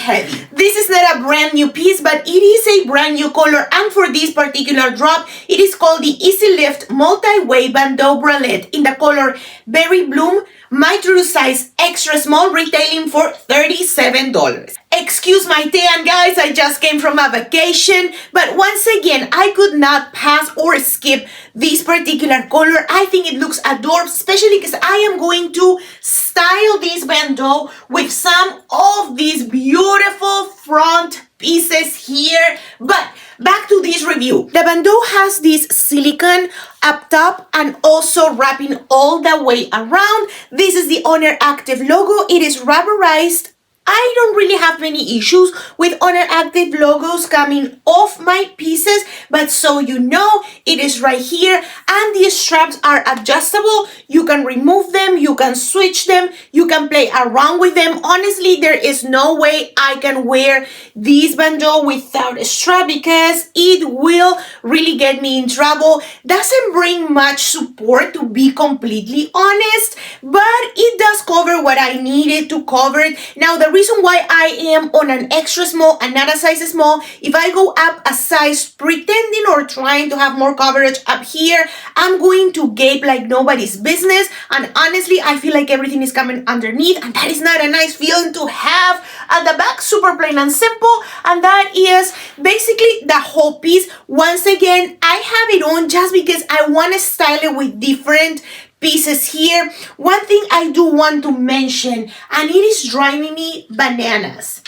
heavy. This is not a brand new piece, but it is a brand new color, and for this particular drop, it is called the Easy Lift Multi-Way Bandeau Bralette in the color Berry Bloom, my true size extra small, retailing for $37. Excuse my tan, guys, I just came from a vacation, but once again, I could not pass or skip this particular color. I think it looks adorable, especially because I am going to style this bandeau with some of these beautiful front pieces here. But back to this review. The bandeau has this silicone up top and also wrapping all the way around. This is the ONER Active logo. It is rubberized. I don't really have many issues with ONER Active logos coming off my pieces, but so you know, it is right here, and the straps are adjustable. You can remove them, you can switch them, you can play around with them. Honestly, there is no way I can wear this bandeau without a strap because it will really get me in trouble. Doesn't bring much support, to be completely honest, but it does cover what I needed to cover it. Now, the reason why I am on an extra small and not a size small, if I go up a size pretending or trying to have more coverage up here, I'm going to gape like nobody's business, and honestly I feel like everything is coming underneath, and that is not a nice feeling to have. At the back, super plain and simple, and that is basically the whole piece. Once again, I have it on just because I want to style it with different pieces here. One thing I do want to mention, and it is driving me bananas.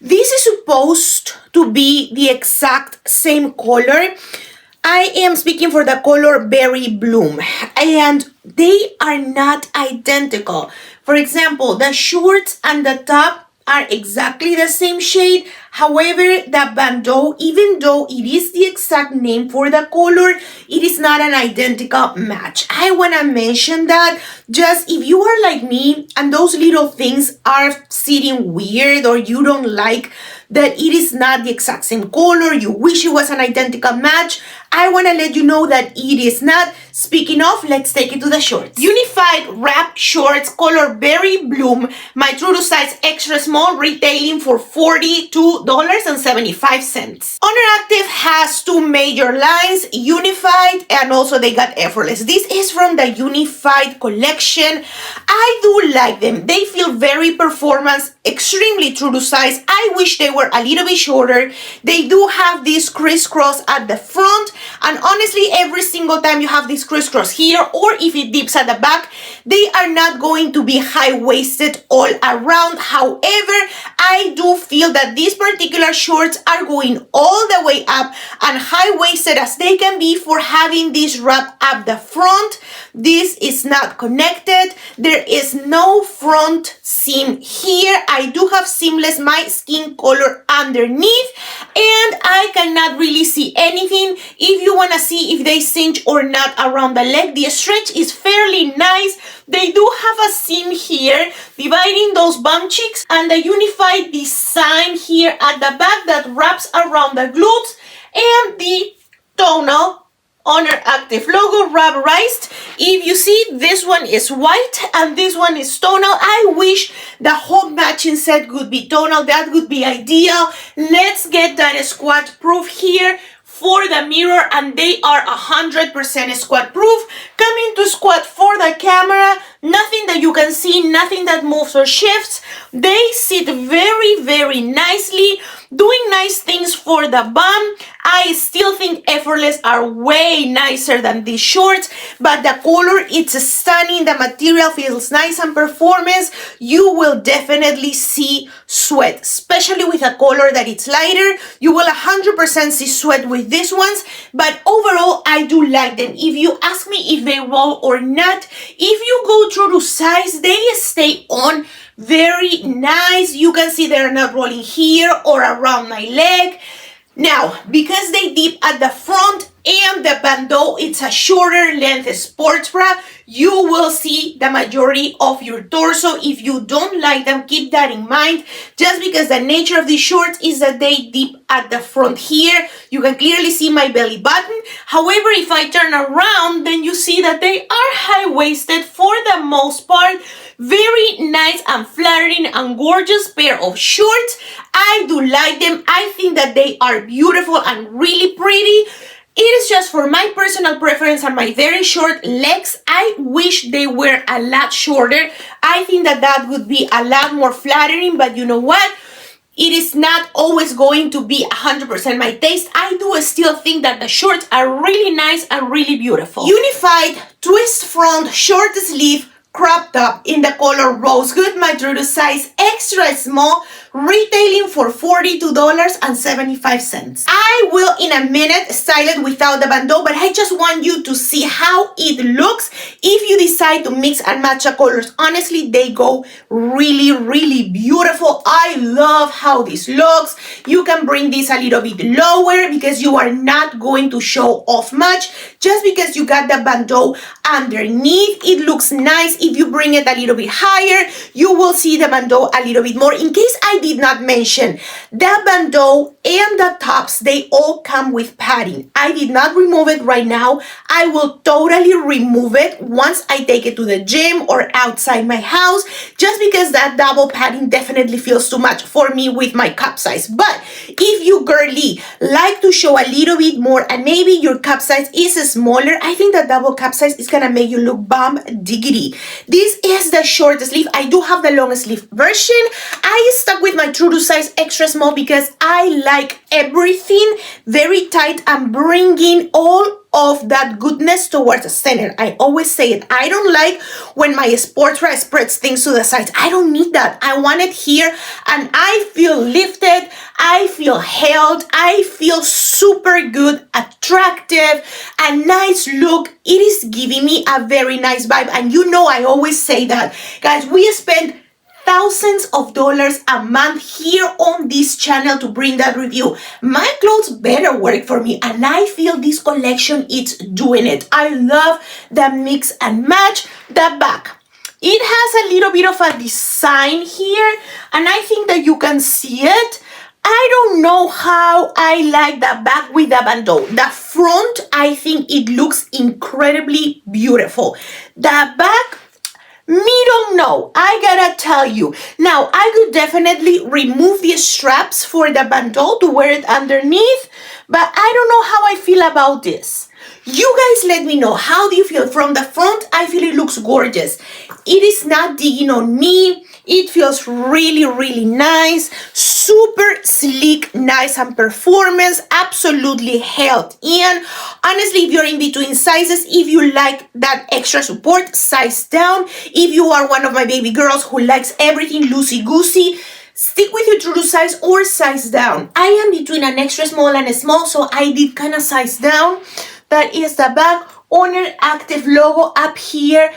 This is supposed to be the exact same color. I am speaking for the color Berry Bloom, and they are not identical. For example, the shorts and the top are exactly the same shade. However, the bandeau, even though it is the exact name for the color, it is not an identical match. I want to mention that just if you are like me and those little things are sitting weird, or you don't like that it is not the exact same color, you wish it was an identical match, I want to let you know that it is not. Speaking of, let's take it to the shorts. Unified wrap shorts, color Berry Bloom, my true to size extra small, retailing for $42.75. ONER Active has two major lines, Unified, and also they got Effortless. This is from the Unified collection. I do like them. They feel very performance, extremely true to size. I wish they were a little bit shorter. They do have this crisscross at the front, and honestly, every single time you have this crisscross here, or if it dips at the back, they are not going to be high-waisted all around. However, I do feel that these particular shorts are going all the way up and high-waisted as they can be for having this wrap up the front. This is not connected. There is no front seam here. I do have seamless my skin color underneath, and I cannot really see anything. If you want to see if they cinch or not around the leg, the stretch is fairly nice. They do have a seam here dividing those bum cheeks, and the unified design here at the back that wraps around the glutes, and the tonal ONER Active logo rubberized. If you see, this one is white and this one is tonal. I wish the whole matching set could be tonal. That would be ideal. Let's get that squat proof here for the mirror, and they are 100% squat proof. Coming to squat for the camera, nothing that you can see, nothing that moves or shifts. They sit very, very nicely, doing nice things for the bum. I still think Effortless are way nicer than these shorts, but the color, it's stunning. The material feels nice, and performance, you will definitely see sweat, especially with a color that it's lighter. You will 100% see sweat with these ones, but overall, I do like them. If you ask me if they roll or not, if you go true to size, they stay on very nice. You can see they're not rolling here or around my leg. Now, because they dip at the front, and the bandeau, it's a shorter length sports bra, you will see the majority of your torso. If you don't like them, keep that in mind. Just because the nature of these shorts is that they dip at the front here. You can clearly see my belly button. However, if I turn around, then you see that they are high-waisted for the most part. Very nice and flattering and gorgeous pair of shorts. I do like them. I think that they are beautiful and really pretty. It is just for my personal preference and my very short legs. I wish they were a lot shorter. I think that that would be a lot more flattering, but you know what? It is not always going to be 100% my taste. I do still think that the shorts are really nice and really beautiful. Unified twist front short sleeve crop top in the color rose gold, my true to size extra small, retailing for $42.75. I will in a minute style it without the bandeau, but I just want you to see how it looks if you decide to mix and match the colors. Honestly, they go really, really beautiful. I love how this looks. You can bring this a little bit lower because you are not going to show off much. Just because you got the bandeau underneath, it looks nice. If you bring it a little bit higher, you will see the bandeau a little bit more. In case I did not mention, the bandeau and the tops, they all come with padding. I did not remove it right now. I will totally remove it once I take it to the gym or outside my house, just because that double padding definitely feels too much for me with my cup size. But if you girly like to show a little bit more and maybe your cup size is smaller, I think the double cup size is gonna make you look bomb diggity. This is the short sleeve. I do have the long sleeve version. I stuck with my true to size extra small because I like everything very tight and bringing all of that goodness towards the center. I always say it. I don't like when my sports bra spreads things to the sides. I don't need that. I want it here and I feel lifted. I feel held. I feel super good, attractive, a nice look. It is giving me a very nice vibe. And you know I always say that. Guys, we spend thousands of dollars a month here on this channel to bring that review. My clothes better work for me, and I feel this collection is doing it. I love the mix and match. The back, it has a little bit of a design here, and I think that you can see it. I don't know how I like the back with the bandeau. The front, I think it looks incredibly beautiful. The back, me don't know. I gotta tell you. Now, I could definitely remove the straps for the bandeau to wear it underneath, but I don't know how I feel about this. You guys let me know. How do you feel? From the front, I feel it looks gorgeous. It is not digging on me. It feels really, really nice. Super sleek, nice, and performance. Absolutely held in. Honestly, if you're in between sizes, if you like that extra support, size down. If you are one of my baby girls who likes everything loosey-goosey, stick with your true to size or size down. I am between an extra small and a small, so I did kind of size down. That is the back. ONER Active logo up here.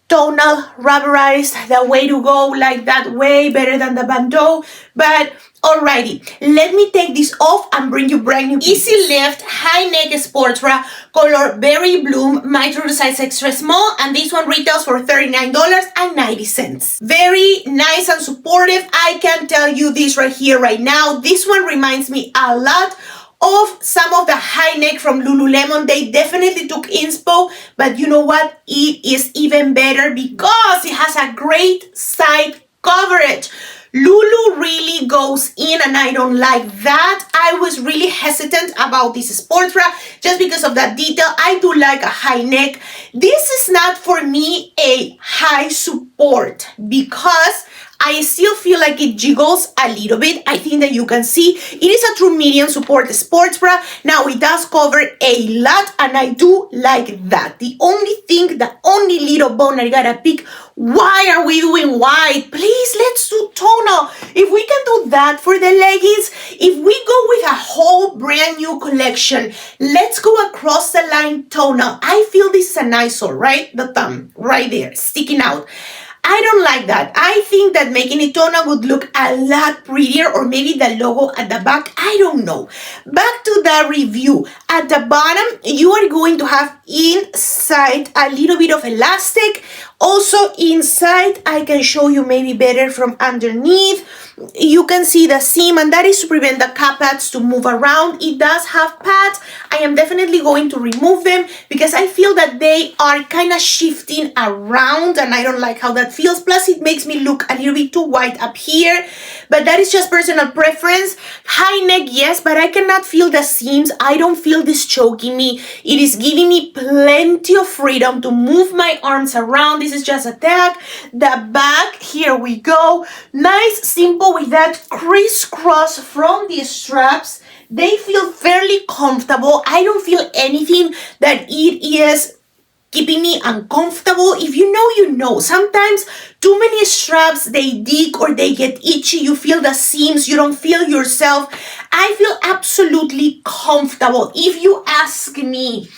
Tonal, rubberized, the way to go, like that, way better than the bandeau. But alrighty, let me take this off and bring you brand new easy lift high neck sports bra, color berry bloom, my true to size extra small, and this one retails for $39.90. Very nice and supportive. I can tell you this right here, right now. This one reminds me a lot of some of the high neck from Lululemon. They definitely took inspo, but you know what? It is even better because it has a great side coverage. Lulu really goes in, and I don't like that. I was really hesitant about this sports bra just because of that detail. I do like a high neck. This is not for me a high support because I still feel like it jiggles a little bit. I think that you can see it is a true medium support sports bra. Now it does cover a lot, and I do like that. The only thing, the only little bone I gotta pick, why are we doing white? Please, let's do tonal. If we can do that for the leggings, if we go with a whole brand new collection, let's go across the line tonal. I feel this is an eyesore, right? The thumb right there sticking out. I don't like that. I think that making it tonal would look a lot prettier, or maybe the logo at the back. I don't know. Back to the review. At the bottom, you are going to have inside a little bit of elastic. Also inside, I can show you maybe better from underneath. You can see the seam, and that is to prevent the cap pads to move around. It does have pads. I am definitely going to remove them because I feel that they are kind of shifting around and I don't like how that feels. Plus, it makes me look a little bit too wide up here, but that is just personal preference. High neck, yes, but I cannot feel the seams. I don't feel this choking me. It is giving me plenty of freedom to move my arms around. This is just a tag. The back, here we go. Nice, simple with that crisscross from the straps. They feel fairly comfortable. I don't feel anything that it is keeping me uncomfortable. If you know, you know. Sometimes too many straps, they dig or they get itchy. You feel the seams. You don't feel yourself. I feel absolutely comfortable. If you ask me,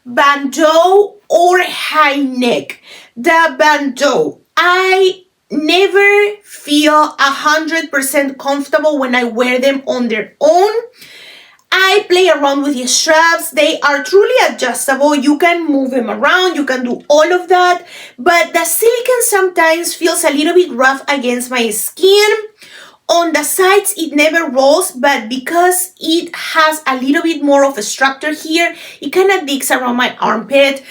bandeau or high neck, the bandeau, I never feel 100% comfortable when I wear them on their own. I play around with the straps. They are truly adjustable. You can move them around. You can do all of that. But the silicone sometimes feels a little bit rough against my skin. On the sides, it never rolls, but because it has a little bit more of a structure here, it kind of digs around my armpit.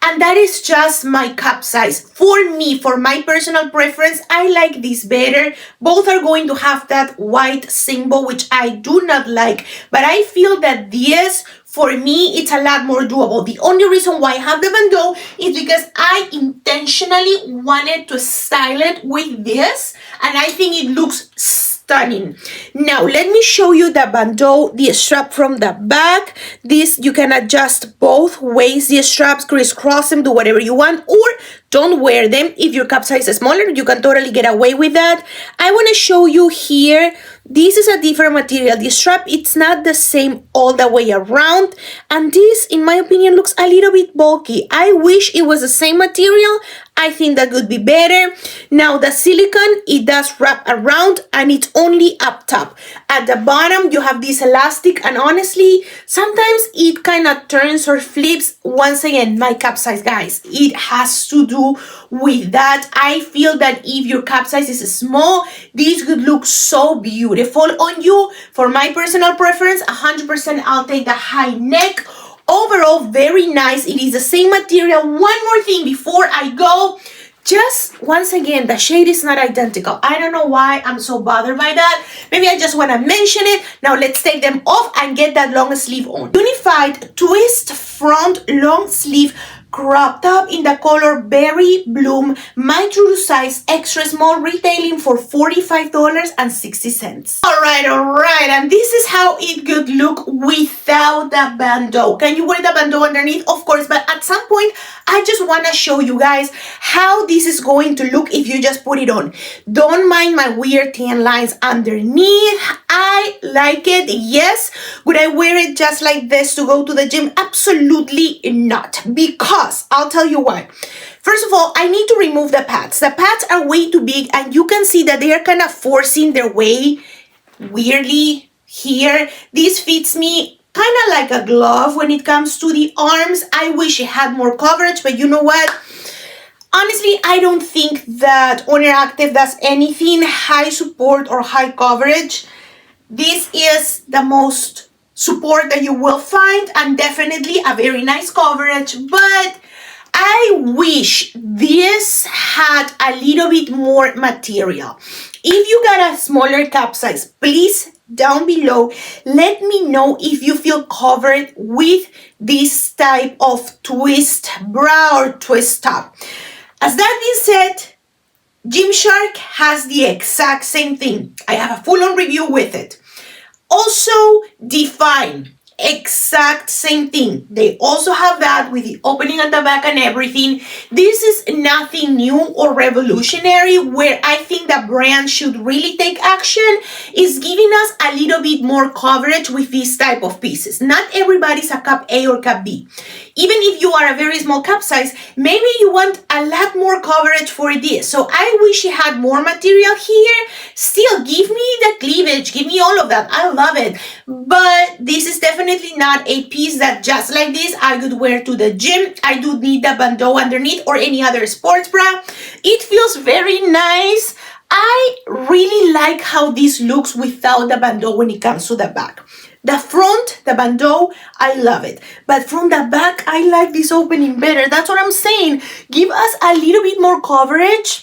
And that is just my cup size. For me, for my personal preference, I like this better. Both are going to have that white symbol, which I do not like. But I feel that this, for me, it's a lot more doable. The only reason why I have the bandeau is because I intentionally wanted to style it with this. And I think it looks stunning. Now, let me show you the bandeau, the strap from the back. This, you can adjust both ways. The straps, crisscross them, do whatever you want, or don't wear them. If your cup size is smaller, you can totally get away with that. I want to show you here. This is a different material. The strap, it's not the same all the way around. And this, in my opinion, looks a little bit bulky. I wish it was the same material. I think that would be better. Now, the silicone, it does wrap around and it's only up top. At the bottom, you have this elastic, and honestly, sometimes it kind of turns or flips. Once again, my cup size, guys, it has to do with that. I feel that if your cup size is small, this would look so beautiful on you. For my personal preference, 100% I'll take the high neck. Overall, very nice. It is the same material. One more thing before I go. Just, once again, the shade is not identical. I don't know why I'm so bothered by that. Maybe I just want to mention it. Now, let's take them off and get that long sleeve on. Unified twist front long sleeve crop top in the color Berry Bloom, my true to size, extra small, retailing for $45.60. All right, and this is how it could look without the bandeau. Can you wear the bandeau underneath? Of course, but at some point, I just want to show you guys how this is going to look if you just put it on. Don't mind my weird tan lines underneath. I like it, yes. Would I wear it just like this to go to the gym? Absolutely not, because I'll tell you why. First of all, I need to remove the pads. The pads are way too big, and you can see that they are kind of forcing their way weirdly here. This fits me kind of like a glove when it comes to the arms. I wish it had more coverage, but you know what? Honestly, I don't think that ONER Active does anything high support or high coverage. This is the most support that you will find, and definitely a very nice coverage, but I wish this had a little bit more material. If you got a smaller cup size, please down below let me know if you feel covered with this type of twist bra or twist top. As that being said, Gymshark has the exact same thing. I have a full-on review with it. Also, Define, exact same thing. They also have that with the opening at the back and everything. This is nothing new or revolutionary. Where I think the brand should really take action is giving us a little bit more coverage with these type of pieces. Not everybody's a cup A or cup B. even if you are a very small cup size, maybe you want a lot more coverage for this. So I wish it had more material here. Still, give me the cleavage, give me all of that. I love it. But this is definitely not a piece that just like this I could wear to the gym. I do need the bandeau underneath or any other sports bra. It feels very nice. I really like how this looks without the bandeau when it comes to the back. The front, the bandeau, I love it. But from the back, I like this opening better. That's what I'm saying. Give us a little bit more coverage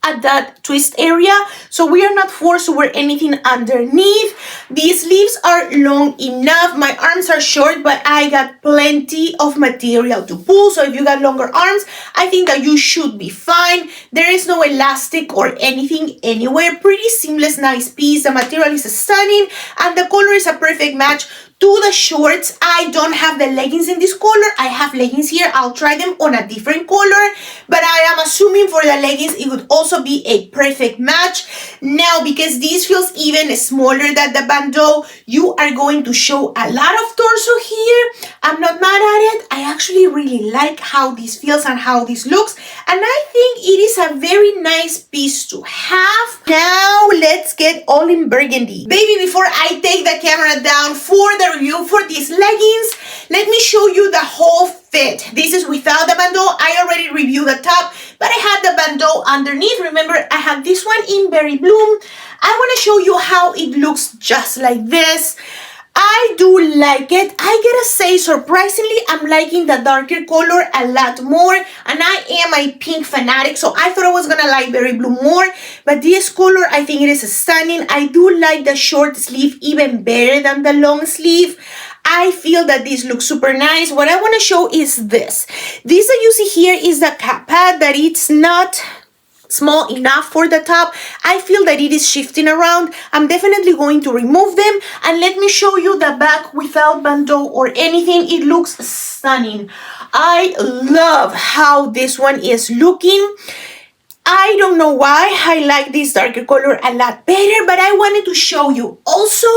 at that twist area, so we are not forced to wear anything underneath. These sleeves are long enough. My arms are short, but I got plenty of material to pull. So if you got longer arms, I think that you should be fine. There is no elastic or anything anywhere. Pretty seamless, nice piece. The material is stunning, and the color is a perfect match to the shorts. I don't have the leggings in this color. I have leggings here. I'll try them on a different color, but I am assuming for the leggings it would also be a perfect match. Now, because this feels even smaller than the bandeau, you are going to show a lot of torso here. I'm not mad at it. I actually really like how this feels and how this looks, and I think it is a very nice piece to have. Now, let's get all in burgundy. Baby, before I take the camera down for the review for these leggings, let me show you the whole fit. This is without the bandeau. I already reviewed the top, but I had the bandeau underneath. Remember, I have this one in berry bloom. I want to show you how it looks just like this. I do like it. I gotta say, surprisingly, I'm liking the darker color a lot more, and I am a pink fanatic, so I thought I was gonna like berry blue more, but this color, I think it is stunning. I do like the short sleeve even better than the long sleeve. I feel that this looks super nice. What I want to show is this. This that you see here is the cap pad, that it's not small enough for the top. I feel that it is shifting around. I'm definitely going to remove them, and let me show you the back without bandeau or anything. It looks stunning. I love how this one is looking. I don't know why I like this darker color a lot better, but I wanted to show you. Also,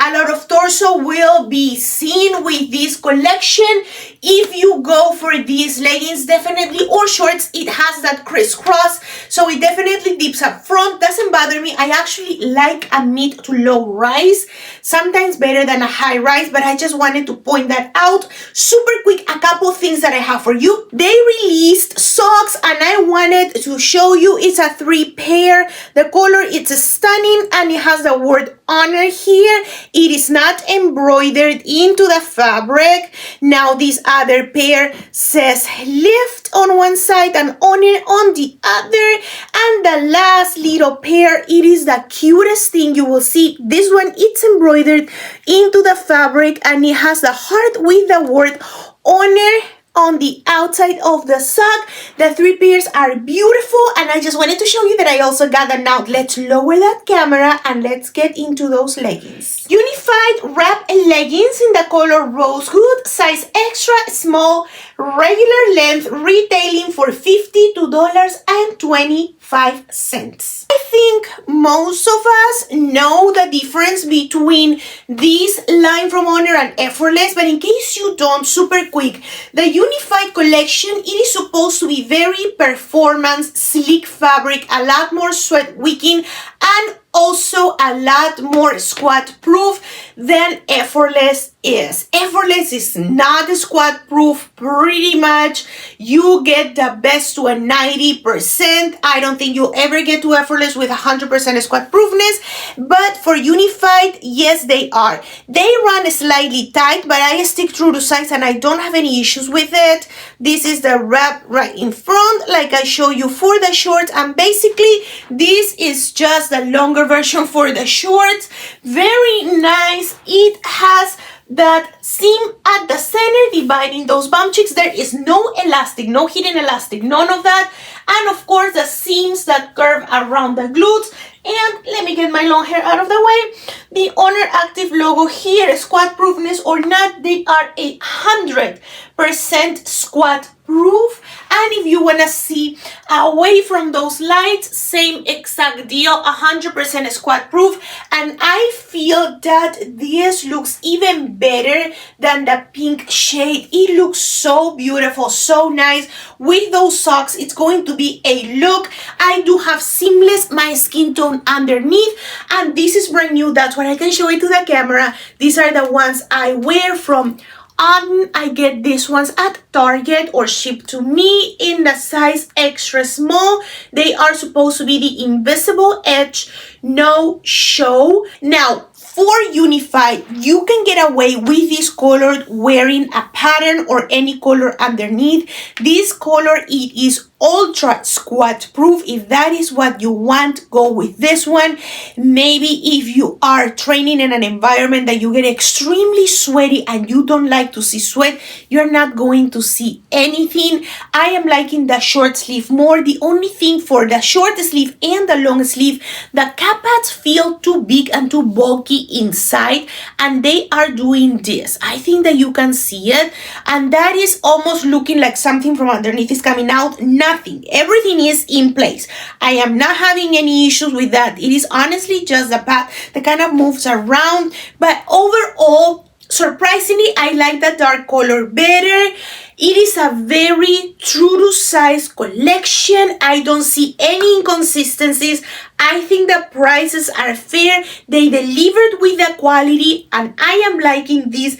a lot of torso will be seen with this collection. If you go for these leggings, definitely, or shorts, it has that crisscross, so it definitely dips up front. Doesn't bother me. I actually like a mid to low rise, sometimes better than a high rise, but I just wanted to point that out. Super quick, a couple things that I have for you. They released socks, and I wanted to show you. It's a 3-pair. The color is stunning, and it has the word honor here. It is not embroidered into the fabric. Now this other pair says lift on one side and honor on the other. And the last little pair, it is the cutest thing you will see. This one, it's embroidered into the fabric, and it has the heart with the word honor on the outside of the sock. The 3 pairs are beautiful, and I just wanted to show you that I also got them. Now let's lower that camera and let's get into those leggings. Unified wrap leggings in the color rose gold, size extra small, regular length, retailing for $52.25. I think most of us know the difference between this line from Honor and Effortless, but in case you don't, super quick, the Unified collection, it is supposed to be very performance, sleek fabric, a lot more sweat wicking, and also a lot more squat proof than Effortless is. Effortless is not squat proof pretty much. You get the best to a 90%. I don't think you'll ever get to Effortless with 100% squat proofness, but for Unified, yes, they are. They run slightly tight, but I stick true to size and I don't have any issues with it. This is the wrap right in front, like I show you for the shorts, and basically this is just the longer version for the shorts. Very nice. It has that seam at the center dividing those bum cheeks. There is no elastic, no hidden elastic, none of that. and of course the seams that curve around the glutes. And let me get my long hair out of the way. The ONER Active logo here, squat proofness or not, they are 100% squat proof. And if you want to see away from those lights, same exact deal, 100% squat proof. And I feel that this looks even better than the pink shade. It looks so beautiful, so nice. With those socks, it's going to be a look. I do have seamless my skin tone underneath, and this is brand new. That's what I can show it to the camera. These are the ones I wear from I get these ones at Target or shipped to me in the size extra small. They are supposed to be the invisible edge, no show. Now, for unified, you can get away with this color wearing a pattern or any color underneath. This color, it is ultra squat proof. If that is what you want, go with this one. Maybe if you are training in an environment that you get extremely sweaty and you don't like to see sweat, you're not going to see anything. I am liking the short sleeve more. The only thing for the short sleeve and the long sleeve, the cap pads feel too big and too bulky inside, and they are doing this. I think that you can see it, and that is almost looking like something from underneath is coming out. Nothing. Everything is in place. I am not having any issues with that. It is honestly just the pad that kind of moves around, but overall, surprisingly, I like the dark color better. It is a very true to size collection. I don't see any inconsistencies. I think the prices are fair. They delivered with the quality, and I am liking this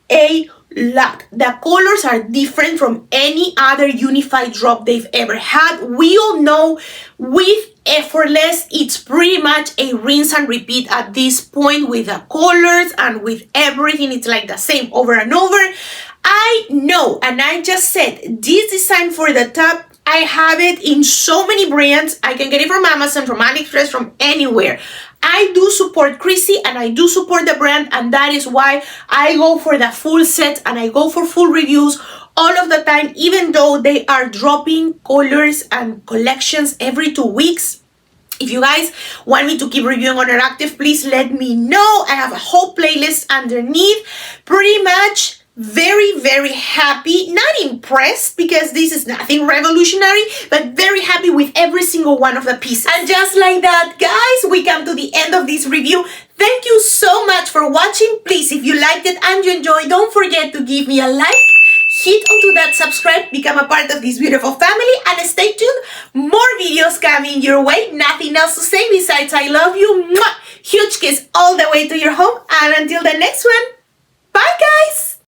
a lot. The colors are different from any other unified drop they've ever had. We all know with effortless, it's pretty much a rinse and repeat at this point with the colors and with everything. It's like the same over and over. I know, and I just said, this design for the top, I have it in so many brands. I can get it from Amazon, from AliExpress, from anywhere. I do support Chrissy and I do support the brand, and that is why I go for the full set and I go for full reviews all of the time, even though they are dropping colors and collections every 2 weeks. If you guys want me to keep reviewing ONER Active, please let me know. I have a whole playlist underneath. Pretty much very, very happy, not impressed because this is nothing revolutionary, but very happy with every single one of the pieces. And just like that, guys, we come to the end of this review. Thank you so much for watching. Please, if you liked it and you enjoyed, don't forget to give me a like, hit onto that subscribe, become a part of this beautiful family, and stay tuned. More videos coming your way. Nothing else to say besides I love you. Mwah! Huge kiss all the way to your home, and until the next one,